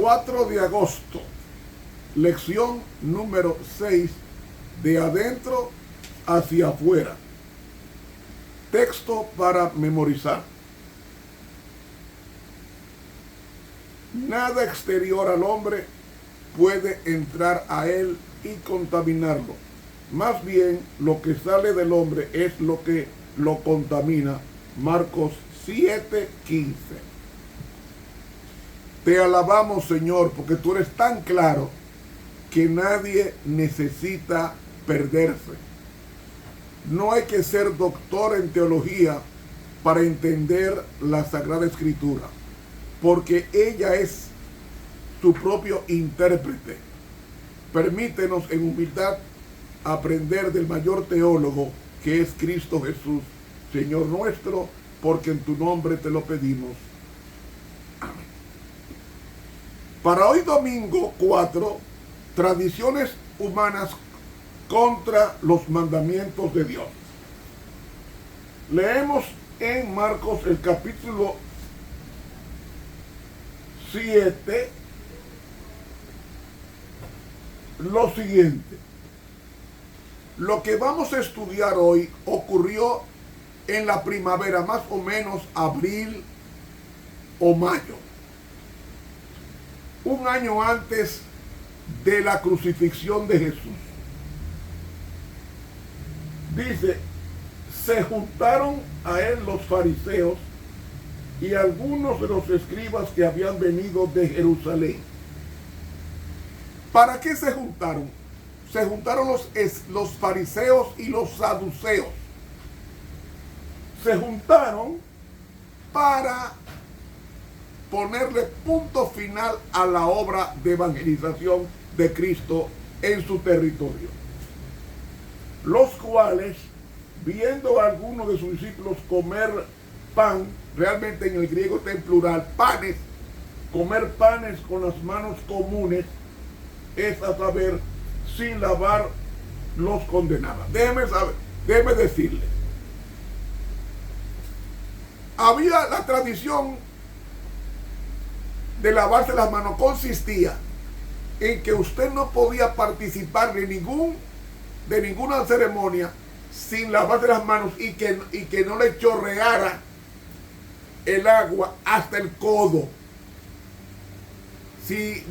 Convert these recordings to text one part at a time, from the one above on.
4 de agosto, lección número 6, de adentro hacia afuera. Texto para memorizar. Nada exterior al hombre puede entrar a él y contaminarlo. Más bien, lo que sale del hombre es lo que lo contamina. Marcos 7:15. Te alabamos, Señor, porque tú eres tan claro que nadie necesita perderse. No hay que ser doctor en teología para entender la Sagrada Escritura, porque ella es su propio intérprete. Permítenos en humildad aprender del mayor teólogo, que es Cristo Jesús, Señor nuestro, porque en tu nombre te lo pedimos. Amén. Para hoy domingo 4, tradiciones humanas contra los mandamientos de Dios. Leemos en Marcos el capítulo 7 lo siguiente. Lo que vamos a estudiar hoy ocurrió en la primavera, más o menos abril o mayo, un año antes de la crucifixión de Jesús. Dice, se juntaron a él los fariseos y algunos de los escribas que habían venido de Jerusalén. ¿Para qué se juntaron? Se juntaron los fariseos y los saduceos. Se juntaron para ponerle punto final a la obra de evangelización de Cristo en su territorio. Los cuales, viendo a algunos de sus discípulos comer pan, realmente en el griego está en plural, panes, comer panes con las manos comunes, es a saber, sin lavar, los condenaba. Déjeme decirle, había la tradición de lavarse las manos, consistía en que usted no podía participar de ninguna ceremonia sin lavarse las manos y que no le chorreara el agua hasta el codo. Si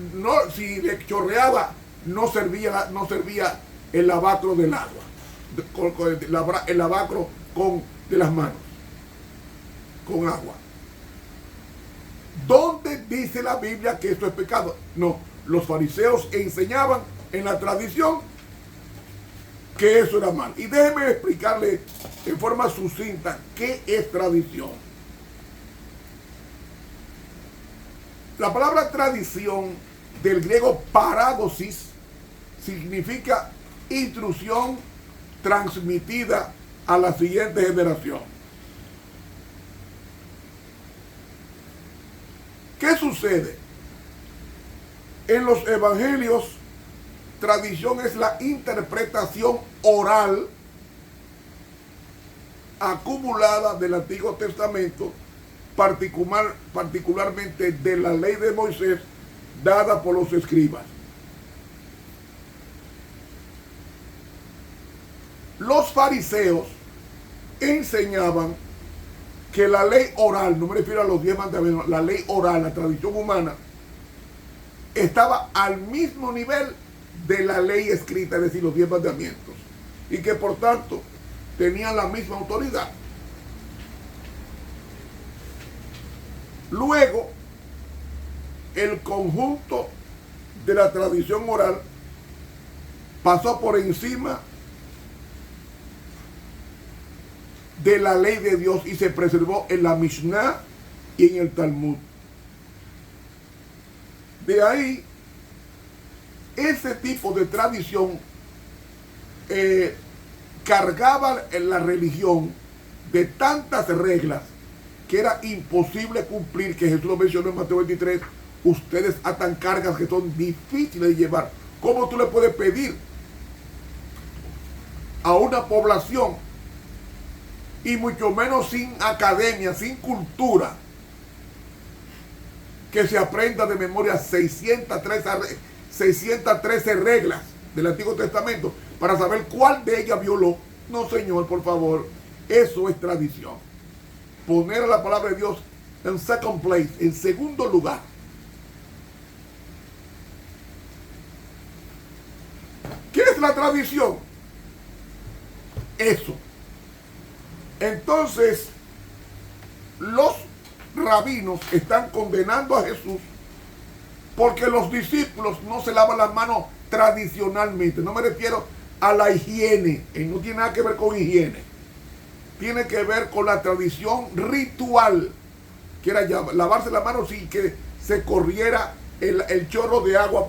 le chorreaba, no servía el lavacro del agua, el lavacro de las manos con agua. ¿Dónde dice la Biblia que esto es pecado? No, los fariseos enseñaban en la tradición que eso era mal. Y déjeme explicarle en forma sucinta qué es tradición. La palabra tradición, del griego paradosis, significa instrucción transmitida a la siguiente generación. ¿Qué sucede? En los evangelios, tradición es la interpretación oral acumulada del Antiguo Testamento, particularmente de la ley de Moisés, dada por los escribas. Los fariseos enseñaban que la ley oral, no me refiero a los 10 mandamientos, la ley oral, la tradición humana, estaba al mismo nivel de la ley escrita, es decir, los 10 mandamientos, y que por tanto tenían la misma autoridad. Luego, el conjunto de la tradición oral pasó por encima de la ley de Dios y se preservó en la Mishnah y en el Talmud. De ahí, ese tipo de tradición cargaba en la religión de tantas reglas que era imposible cumplir, que Jesús lo mencionó en Mateo 23, ustedes atan cargas que son difíciles de llevar. ¿Cómo tú le puedes pedir a una población, y mucho menos sin academia, sin cultura, que se aprenda de memoria 613 reglas del Antiguo Testamento para saber cuál de ellas violó. No, señor, por favor, eso es tradición. Poner a la palabra de Dios en second place, en segundo lugar. ¿Qué es la tradición? Eso. Entonces, los rabinos están condenando a Jesús porque los discípulos no se lavan las manos tradicionalmente. No me refiero a la higiene, no tiene nada que ver con higiene. Tiene que ver con la tradición ritual, que era lavarse las manos sin que se corriera el chorro de agua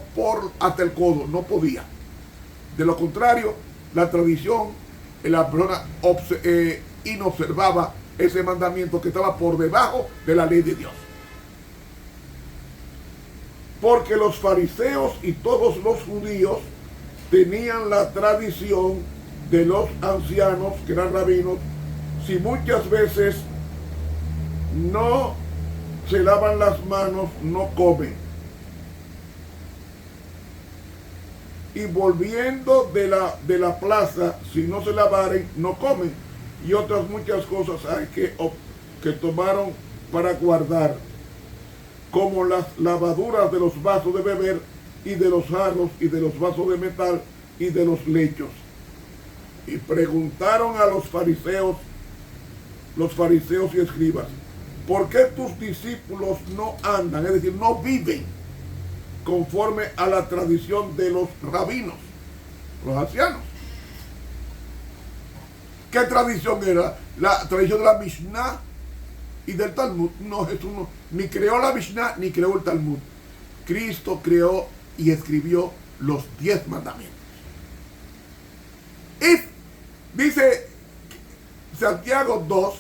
hasta el codo. No podía. De lo contrario, la tradición, la persona inobservaba ese mandamiento que estaba por debajo de la ley de Dios. Porque los fariseos y todos los judíos tenían la tradición de los ancianos, que eran rabinos, si muchas veces no se lavan las manos, no comen. Y volviendo de la plaza, si no se lavaren, no comen. Y otras muchas cosas hay que tomaron para guardar, como las lavaduras de los vasos de beber y de los jarros y de los vasos de metal y de los lechos. Y preguntaron a los fariseos y escribas, ¿por qué tus discípulos no andan, es decir, no viven conforme a la tradición de los rabinos, los ancianos? ¿Qué tradición era? La tradición de la Mishnah y del Talmud. No, Jesús ni creó la Mishnah ni creó el Talmud. Cristo creó y escribió los 10 mandamientos. Dice Santiago 2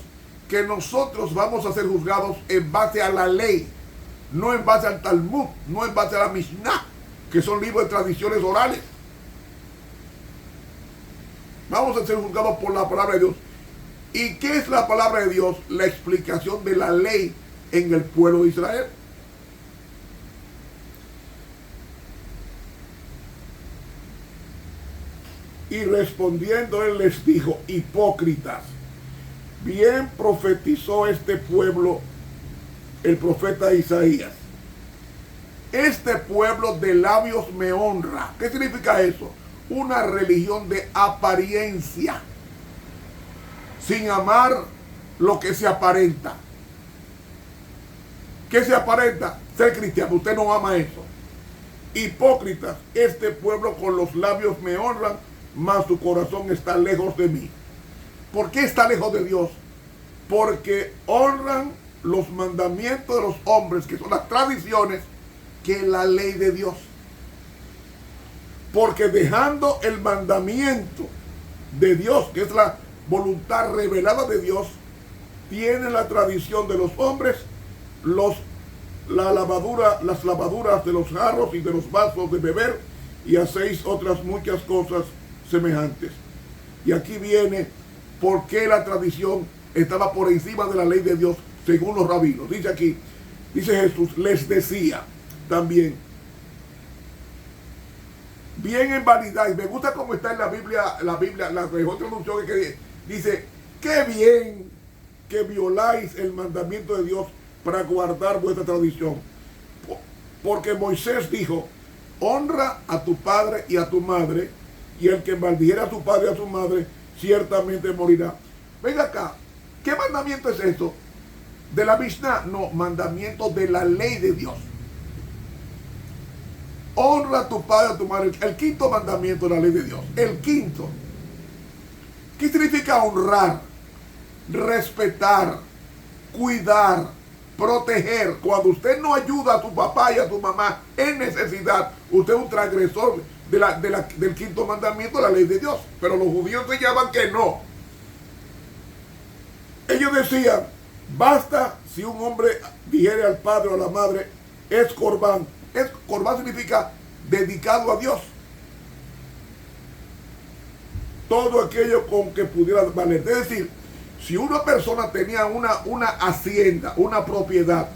que nosotros vamos a ser juzgados en base a la ley, no en base al Talmud, no en base a la Mishnah, que son libros de tradiciones orales. Vamos a ser juzgados por la palabra de Dios. ¿Y qué es la palabra de Dios? La explicación de la ley en el pueblo de Israel. Y respondiendo él les dijo, hipócritas, bien profetizó este pueblo el profeta Isaías. Este pueblo de labios me honra. ¿Qué significa eso? Una religión de apariencia, sin amar lo que se aparenta. ¿Qué se aparenta? Ser cristiano. Usted no ama eso. Hipócritas, este pueblo con los labios me honran, mas su corazón está lejos de mí. ¿Por qué está lejos de Dios? Porque honran los mandamientos de los hombres, que son las tradiciones, que la ley de Dios. Porque dejando el mandamiento de Dios, que es la voluntad revelada de Dios, tienen la tradición de los hombres, las lavaduras de los jarros y de los vasos de beber, y hacéis otras muchas cosas semejantes. Y aquí viene por qué la tradición estaba por encima de la ley de Dios, según los rabinos. Dice aquí, dice Jesús, les decía también, bien en vanidad, y me gusta cómo está en la Biblia, la mejor traducción que dice, qué bien que violáis el mandamiento de Dios para guardar vuestra tradición. Porque Moisés dijo, honra a tu padre y a tu madre, y el que maldijera a su padre y a su madre, ciertamente morirá. Venga acá, ¿qué mandamiento es esto? ¿De la Mishnah? No, mandamiento de la ley de Dios. Honra a tu padre y a tu madre. El quinto mandamiento de la ley de Dios. El quinto. ¿Qué significa honrar? Respetar, cuidar, proteger. Cuando usted no ayuda a tu papá y a tu mamá en necesidad, usted es un transgresor del quinto mandamiento de la ley de Dios. Pero los judíos enseñaban que no. Ellos decían, basta si un hombre dijere al padre o a la madre, es corbán. Corbán significa dedicado a Dios. Todo aquello con que pudiera valer. Es decir, si una persona tenía una hacienda, una propiedad,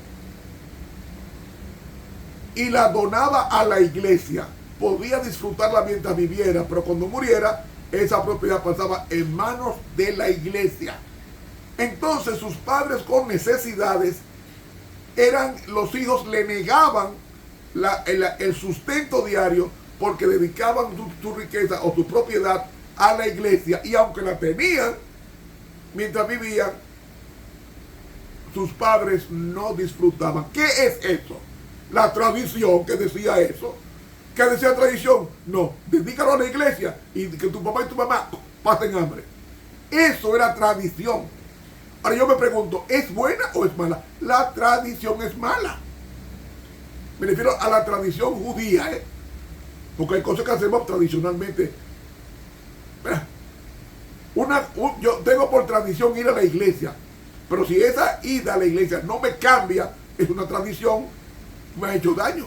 y la donaba a la iglesia. Podía disfrutarla mientras viviera, pero cuando muriera, esa propiedad pasaba en manos de la iglesia. Entonces sus padres con necesidades, los hijos le negaban el sustento diario porque dedicaban su riqueza o su propiedad a la iglesia, y aunque la tenían mientras vivían, sus padres no disfrutaban. ¿Qué es eso? La tradición que decía eso. ¿Qué decía tradición? No, dedícalo a la iglesia y que tu papá y tu mamá pasen hambre. Eso era tradición. Ahora yo me pregunto, ¿es buena o es mala? La tradición es mala. Me refiero a la tradición judía, porque hay cosas que hacemos tradicionalmente. Yo tengo por tradición ir a la iglesia, pero si esa ida a la iglesia no me cambia, es una tradición, me ha hecho daño,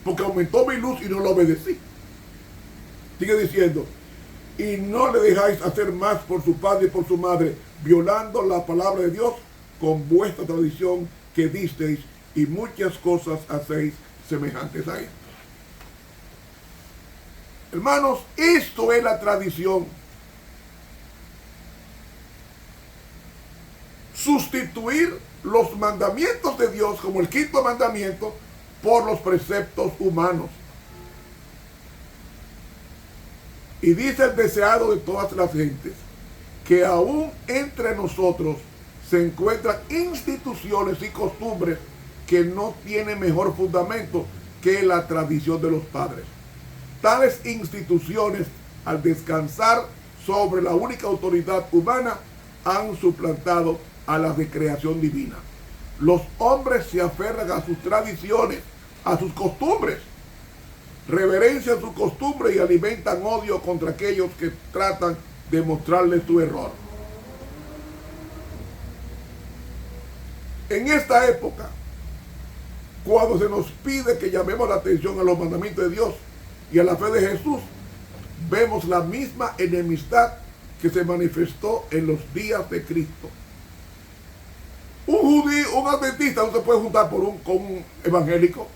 porque aumentó mi luz y no lo obedecí. Sigue diciendo, y no le dejáis hacer más por su padre y por su madre, violando la palabra de Dios con vuestra tradición que disteis, y muchas cosas hacéis semejantes a esto. Hermanos, esto es la tradición. Sustituir los mandamientos de Dios, como el quinto mandamiento, por los preceptos humanos. Y dice el deseado de todas las gentes, que aún entre nosotros se encuentran instituciones y costumbres que no tienen mejor fundamento que la tradición de los padres. Tales instituciones, al descansar sobre la única autoridad humana, han suplantado a la de creación divina. Los hombres se aferran a sus tradiciones, a sus costumbres, reverencian sus costumbres y alimentan odio contra aquellos que tratan de mostrarles su error. En esta época, cuando se nos pide que llamemos la atención a los mandamientos de Dios y a la fe de Jesús, vemos la misma enemistad que se manifestó en los días de Cristo. Un judío, un adventista no se puede juntar con un evangélico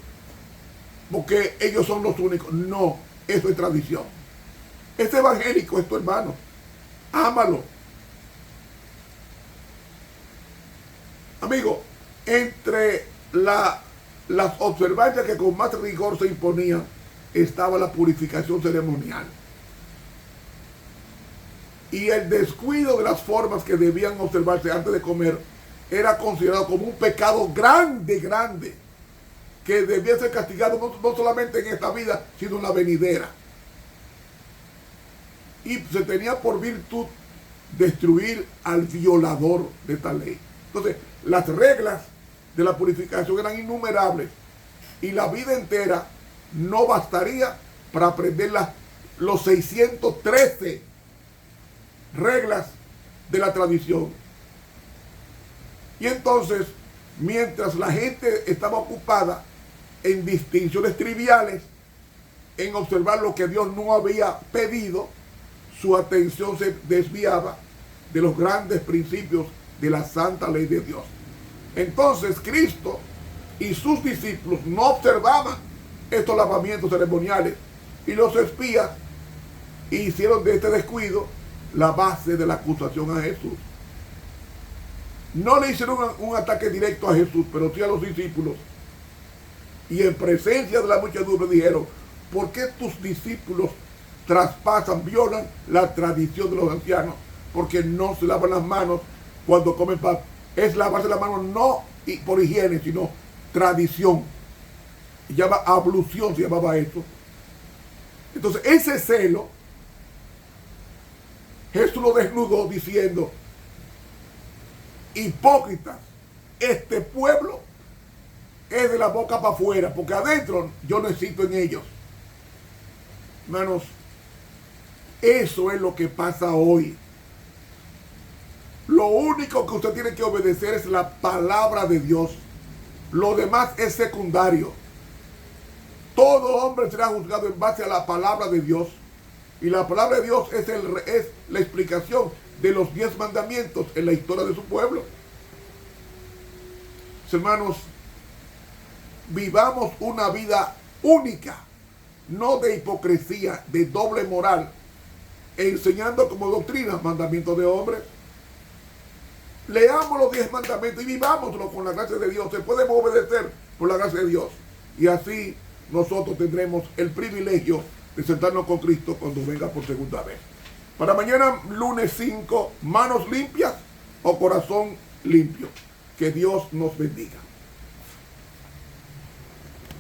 porque ellos son los únicos. No, eso es tradición. Este evangélico es tu hermano. Ámalo. Amigo, entre las observancias que con más rigor se imponían estaba la purificación ceremonial. Y el descuido de las formas que debían observarse antes de comer era considerado como un pecado grande, que debía ser castigado no solamente en esta vida, sino en la venidera. Y se tenía por virtud destruir al violador de esta ley. Entonces, las reglas de la purificación eran innumerables y la vida entera no bastaría para aprender los 613 reglas de la tradición. Y entonces, mientras la gente estaba ocupada en distinciones triviales, en observar lo que Dios no había pedido, su atención se desviaba de los grandes principios de la santa ley de Dios. Entonces Cristo y sus discípulos no observaban estos lavamientos ceremoniales, y los espías hicieron de este descuido la base de la acusación a Jesús. No le hicieron un ataque directo a Jesús, pero sí a los discípulos. Y en presencia de la muchedumbre dijeron, ¿por qué tus discípulos traspasan, violan la tradición de los ancianos? Porque no se lavan las manos cuando comen pan. Es lavarse las manos no por higiene, sino tradición. Se llama ablución, se llamaba esto. Entonces ese celo, Jesús lo desnudó diciendo, hipócritas, este pueblo es de la boca para afuera, porque adentro yo no existo en ellos. Hermanos, eso es lo que pasa hoy. Lo único que usted tiene que obedecer es la palabra de Dios. Lo demás es secundario. Todo hombre será juzgado en base a la palabra de Dios. Y la palabra de Dios es la explicación de los 10 mandamientos en la historia de su pueblo. Hermanos, vivamos una vida única, no de hipocresía, de doble moral, enseñando como doctrina mandamientos de hombres. Leamos los 10 mandamientos y vivámoslo con la gracia de Dios. Se puede obedecer por la gracia de Dios. Y así nosotros tendremos el privilegio de sentarnos con Cristo cuando venga por segunda vez. Para mañana, lunes 5, manos limpias o corazón limpio. Que Dios nos bendiga.